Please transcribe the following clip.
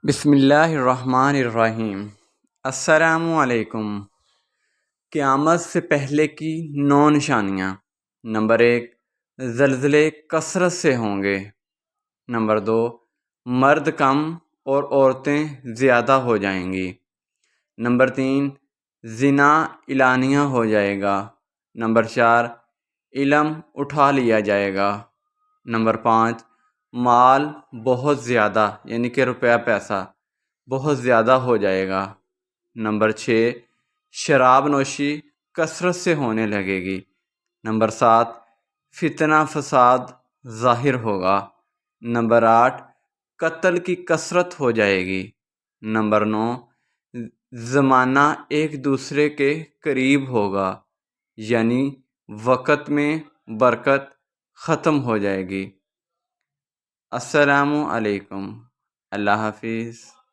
بسم اللہ الرحمن الرحیم۔ السلام علیکم۔ قیامت سے پہلے کی 9 نشانیاں۔ نمبر 1، زلزلے کثرت سے ہوں گے۔ نمبر 2، مرد کم اور عورتیں زیادہ ہو جائیں گی۔ نمبر 3، زنا اعلانیہ ہو جائے گا۔ نمبر 4، علم اٹھا لیا جائے گا۔ نمبر 5، مال بہت زیادہ یعنی کہ روپیہ پیسہ بہت زیادہ ہو جائے گا۔ نمبر 6، شراب نوشی کثرت سے ہونے لگے گی۔ نمبر 7، فتنہ فساد ظاہر ہوگا۔ نمبر 8، قتل کی کثرت ہو جائے گی۔ نمبر 9، زمانہ ایک دوسرے کے قریب ہوگا، یعنی وقت میں برکت ختم ہو جائے گی۔ السلام علیکم۔ اللہ حافظ۔